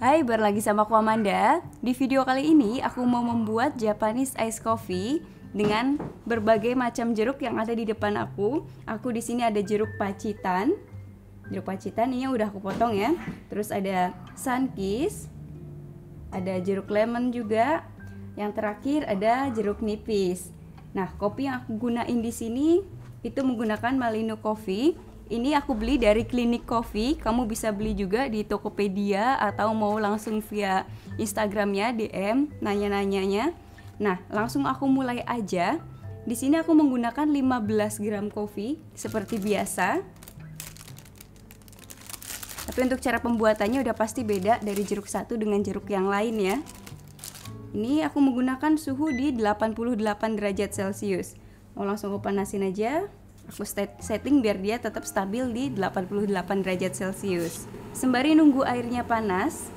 Hai, balik lagi sama aku Amanda. Di video kali ini aku mau membuat Japanese Ice Coffee dengan berbagai macam jeruk yang ada di depan aku. Aku di sini ada jeruk pacitan. Jeruk pacitan ini udah aku potong ya. Terus ada sunkist. Ada jeruk lemon juga. Yang terakhir ada jeruk nipis. Nah, kopi yang aku gunain di sini itu menggunakan Malino Coffee. Ini aku beli dari Clinic Coffee. Kamu bisa beli juga di Tokopedia atau mau langsung via Instagramnya DM nanya-nanyanya. Nah, langsung aku mulai aja. Di sini aku menggunakan 15 gram kopi seperti biasa. Tapi untuk cara pembuatannya udah pasti beda dari jeruk satu dengan jeruk yang lain ya. Ini aku menggunakan suhu di 88 derajat Celcius. Mau langsung aku panasin aja. Aku setting biar dia tetap stabil di 88 derajat Celcius. Sembari nunggu airnya panas,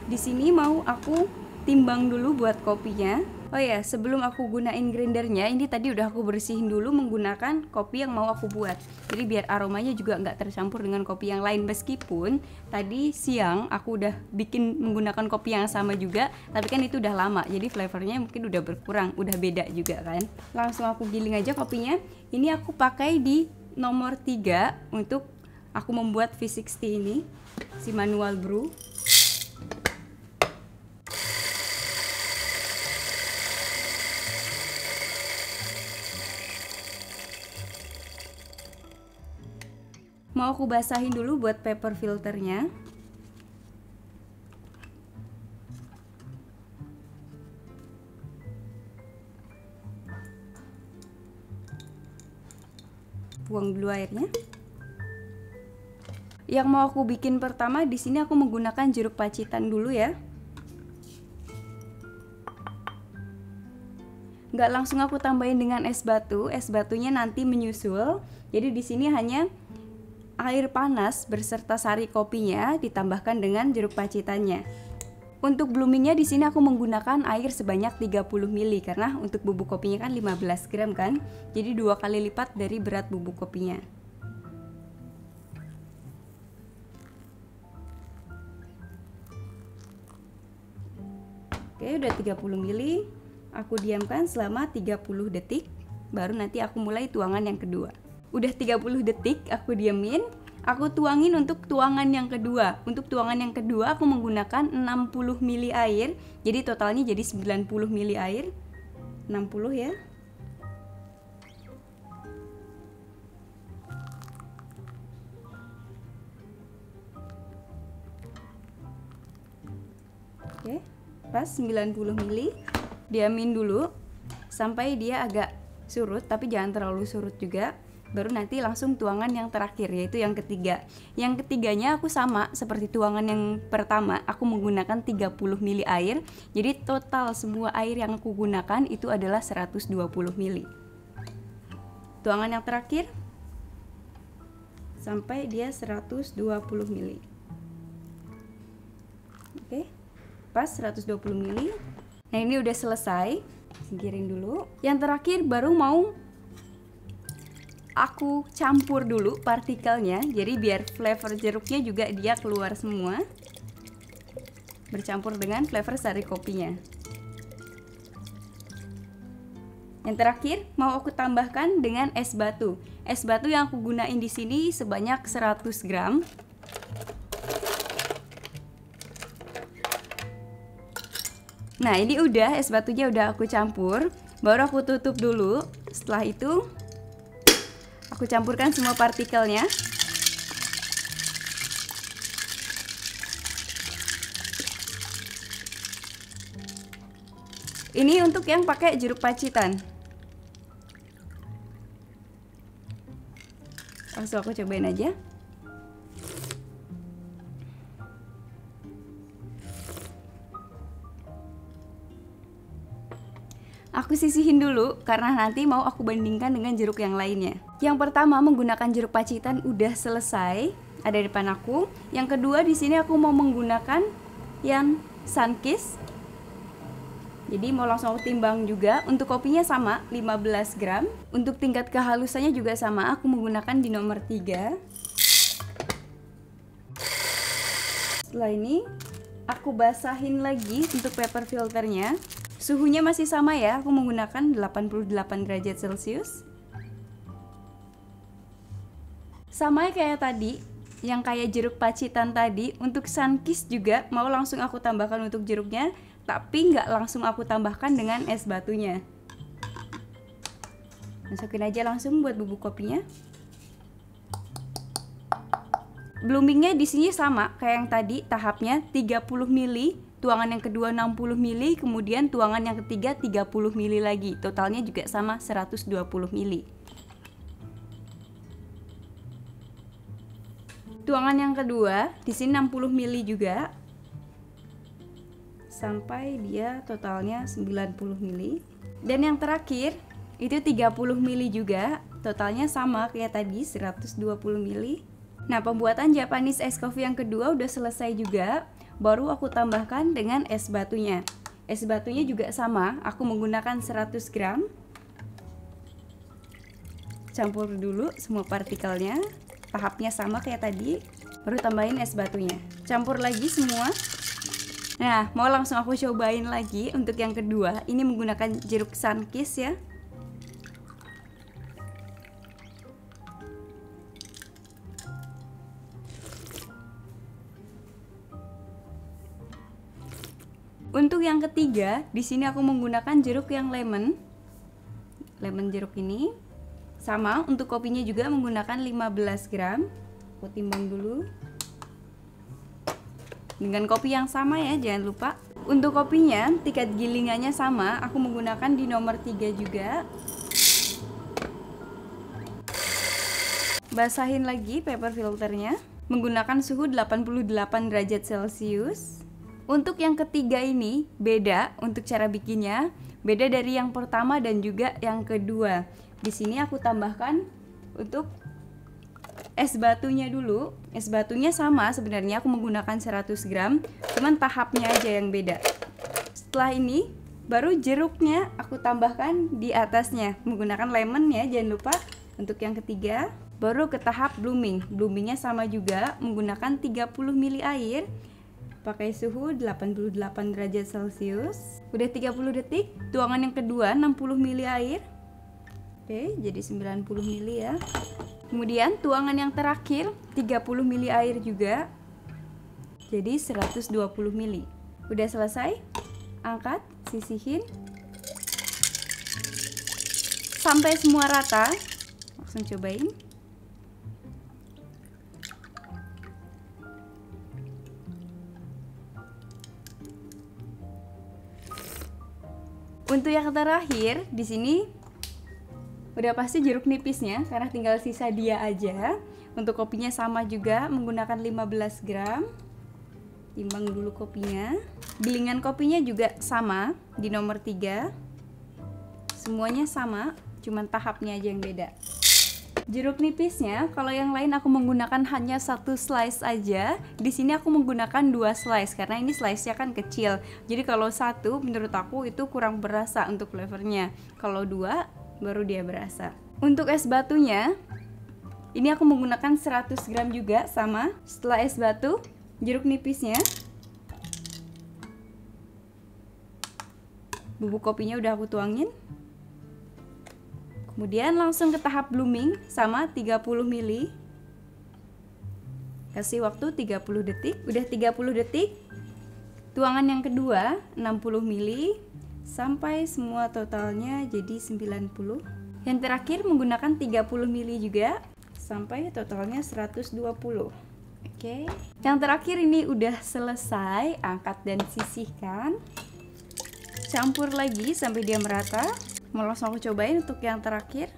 di sini mau aku timbang dulu buat kopinya. Oh ya, sebelum aku gunain grindernya, ini tadi udah aku bersihin dulu menggunakan kopi yang mau aku buat. Jadi biar aromanya juga nggak tercampur dengan kopi yang lain. Meskipun tadi siang aku udah bikin menggunakan kopi yang sama juga, tapi kan itu udah lama, jadi flavornya mungkin udah berkurang, udah beda juga kan. Langsung aku giling aja kopinya. Ini aku pakai di nomor 3 untuk aku membuat V60 ini, si manual brew. Mau aku basahin dulu buat paper filternya. Buang dulu airnya. Yang mau aku bikin pertama di sini aku menggunakan jeruk pacitan dulu ya. Nggak langsung aku tambahin dengan es batu. Es batunya nanti menyusul. Jadi di sini hanya air panas beserta sari kopinya ditambahkan dengan jeruk pacitannya. Untuk bloomingnya di sini aku menggunakan air sebanyak 30 ml karena untuk bubuk kopinya kan 15 gram kan. Jadi 2 kali lipat dari berat bubuk kopinya. Oke, udah 30 ml. Aku diamkan selama 30 detik. Baru nanti aku mulai tuangan yang kedua. Udah 30 detik aku diamin. Aku tuangin untuk tuangan yang kedua. Untuk tuangan yang kedua aku menggunakan 60 ml air. Jadi totalnya jadi 90 ml air. 60 ya. Oke, pas 90 ml. Diamin dulu sampai dia agak surut, tapi jangan terlalu surut juga. Baru nanti langsung tuangan yang terakhir, yaitu yang ketiga. Yang ketiganya aku sama seperti tuangan yang pertama, aku menggunakan 30 ml air. Jadi total semua air yang aku gunakan itu adalah 120 ml. Tuangan yang terakhir sampai dia 120 ml. Oke, pas 120 ml. Nah, ini udah selesai. Singkirin dulu. Yang terakhir baru mau aku campur dulu partikelnya, jadi biar flavor jeruknya juga dia keluar semua, bercampur dengan flavor sari kopinya. Yang terakhir mau aku tambahkan dengan es batu. Es batu yang aku gunain di sini sebanyak 100 gram. Nah, ini udah es batunya udah aku campur, baru aku tutup dulu. Setelah itu aku campurkan semua partikelnya. Ini untuk yang pakai jeruk pacitan. Langsung aku cobain aja. Aku sisihin dulu karena nanti mau aku bandingkan dengan jeruk yang lainnya. Yang pertama menggunakan jeruk pacitan udah selesai, ada di depan aku. Yang kedua di sini aku mau menggunakan yang sunkist. Jadi mau langsung aku timbang juga. Untuk kopinya sama 15 gram. Untuk tingkat kehalusannya juga sama, aku menggunakan di nomor 3. Setelah ini aku basahin lagi untuk paper filternya. Suhunya masih sama ya, aku menggunakan 88 derajat Celcius. Sama kayak tadi, yang kayak jeruk pacitan tadi, untuk Sunkist juga mau langsung aku tambahkan untuk jeruknya, tapi nggak langsung aku tambahkan dengan es batunya. Masukin aja langsung buat bubuk kopinya. Bloomingnya di sini sama kayak yang tadi, tahapnya 30 ml, tuangan yang kedua 60 ml, kemudian tuangan yang ketiga 30 ml lagi. Totalnya juga sama 120 ml. Tuangan yang kedua di sini 60 ml juga. Sampai dia totalnya 90 ml. Dan yang terakhir itu 30 ml juga, totalnya sama kayak tadi 120 ml. Nah, pembuatan Japanese Ice Coffee yang kedua udah selesai juga. Baru aku tambahkan dengan es batunya. Es batunya juga sama, aku menggunakan 100 gram. Campur dulu semua partikelnya. Tahapnya sama kayak tadi. Baru tambahin es batunya. Campur lagi semua. Nah, mau langsung aku cobain lagi untuk yang kedua. Ini menggunakan jeruk Sunkist ya. Untuk yang ketiga, di sini aku menggunakan jeruk yang lemon jeruk ini. Sama, untuk kopinya juga menggunakan 15 gram. Aku timbang dulu. Dengan kopi yang sama ya, jangan lupa. Untuk kopinya, tingkat gilingannya sama, aku menggunakan di nomor 3 juga. Basahin lagi paper filternya. Menggunakan suhu 88 derajat Celcius. Untuk yang ketiga ini beda untuk cara bikinnya, beda dari yang pertama dan juga yang kedua. Di sini aku tambahkan untuk es batunya dulu. Es batunya sama sebenarnya, aku menggunakan 100 gram, cuman tahapnya aja yang beda. Setelah ini baru jeruknya aku tambahkan di atasnya menggunakan lemon ya, jangan lupa. Untuk yang ketiga baru ke tahap blooming. Bloomingnya sama juga, menggunakan 30 ml air. Pakai suhu 88 derajat Celcius. Udah 30 detik. Tuangan yang kedua 60 ml air. Oke, jadi 90 ml ya. Kemudian tuangan yang terakhir 30 ml air juga. Jadi 120 ml. Udah selesai. Angkat, sisihin. Sampai semua rata. Langsung cobain. Untuk yang terakhir di sini udah pasti jeruk nipisnya karena tinggal sisa dia aja. Untuk kopinya sama juga, menggunakan 15 gram. Timbang dulu kopinya. Gilingan kopinya juga sama di nomor 3. Semuanya sama, cuman tahapnya aja yang beda. Jeruk nipisnya, kalau yang lain aku menggunakan hanya 1 slice aja. Di sini aku menggunakan 2 slice karena ini slice-nya kan kecil. Jadi kalau 1 menurut aku itu kurang berasa untuk flavornya. Kalau 2 baru dia berasa. Untuk es batunya, ini aku menggunakan 100 gram juga sama. Setelah es batu, jeruk nipisnya. Bubuk kopinya udah aku tuangin. Kemudian langsung ke tahap blooming sama 30 ml. Kasih waktu 30 detik. Udah 30 detik. Tuangan yang kedua 60 ml sampai semua totalnya jadi 90. Yang terakhir menggunakan 30 ml juga sampai totalnya 120. Oke. Yang terakhir ini udah selesai, angkat dan sisihkan. Campur lagi sampai dia merata. Mau langsung aku cobain untuk yang terakhir.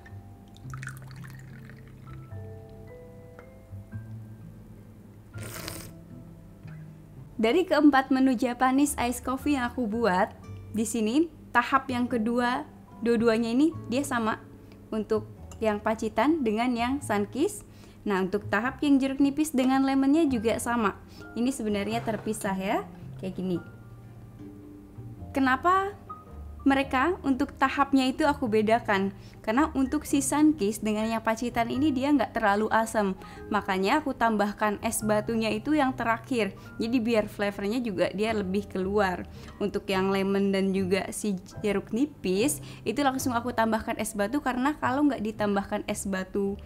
Dari keempat menu Japanese Ice Coffee yang aku buat, di sini tahap yang kedua, dua-duanya ini dia sama untuk yang pacitan dengan yang Sunkist. Nah, untuk tahap yang jeruk nipis dengan lemonnya juga sama. Ini sebenarnya terpisah ya, kayak gini. Kenapa mereka untuk tahapnya itu aku bedakan. Karena untuk si Sunkist dengan yang Pacitan ini dia nggak terlalu asam, makanya aku tambahkan es batunya itu yang terakhir. Jadi biar flavornya juga dia lebih keluar. Untuk yang lemon dan juga si jeruk nipis itu langsung aku tambahkan es batu, karena kalau nggak ditambahkan es batu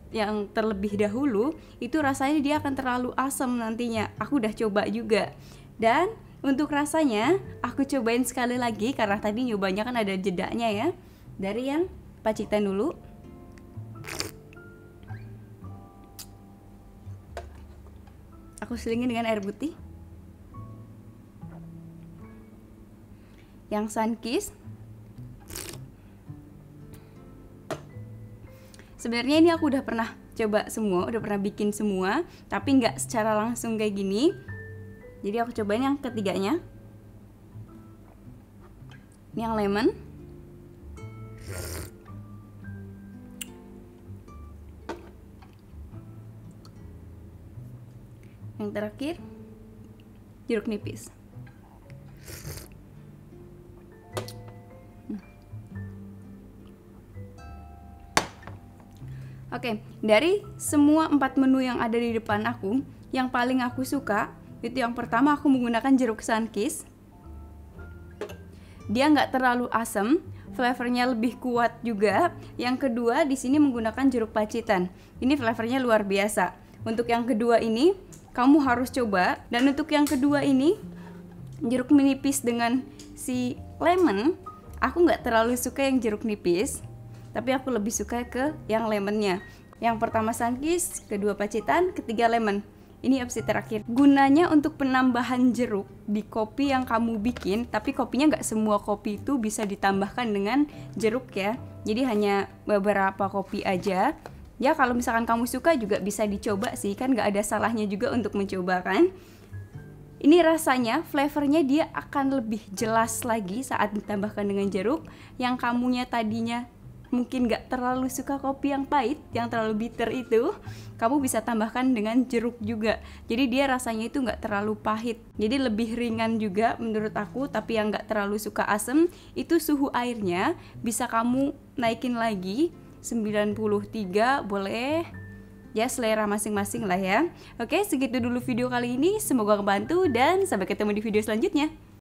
yang terlebih dahulu itu rasanya dia akan terlalu asam nantinya. Aku udah coba juga. Dan untuk rasanya aku cobain sekali lagi karena tadi nyobanya kan ada jedanya ya. Dari yang Pacitan dulu. Aku selingin dengan air putih. Yang Sunkist. Sebenarnya ini aku udah pernah coba semua, udah pernah bikin semua, tapi nggak secara langsung kayak gini. Jadi aku cobain yang ketiganya. Ini yang lemon. Yang terakhir jeruk nipis. Oke, dari semua 4 menu yang ada di depan aku, yang paling aku suka itu yang pertama aku menggunakan jeruk Sunkist. Dia nggak terlalu asam, flavornya lebih kuat juga. Yang kedua di sini menggunakan jeruk Pacitan. Ini flavornya luar biasa. Untuk yang kedua ini kamu harus coba. Dan untuk yang kedua ini jeruk nipis dengan si lemon, aku nggak terlalu suka yang jeruk nipis, tapi aku lebih suka ke yang lemonnya. Yang pertama Sunkist, kedua Pacitan, ketiga lemon. Ini opsi terakhir. Gunanya untuk penambahan jeruk di kopi yang kamu bikin, tapi kopinya nggak semua kopi itu bisa ditambahkan dengan jeruk ya. Jadi hanya beberapa kopi aja. Ya kalau misalkan kamu suka juga bisa dicoba sih, kan nggak ada salahnya juga untuk mencoba kan. Ini rasanya, flavornya dia akan lebih jelas lagi saat ditambahkan dengan jeruk. Yang kamunya tadinya mungkin gak terlalu suka kopi yang pahit, yang terlalu bitter itu, kamu bisa tambahkan dengan jeruk juga. Jadi dia rasanya itu gak terlalu pahit, jadi lebih ringan juga menurut aku. Tapi yang gak terlalu suka asem, itu suhu airnya bisa kamu naikin lagi 93, boleh ya, selera masing-masing lah ya. Oke, segitu dulu video kali ini, semoga membantu dan sampai ketemu di video selanjutnya.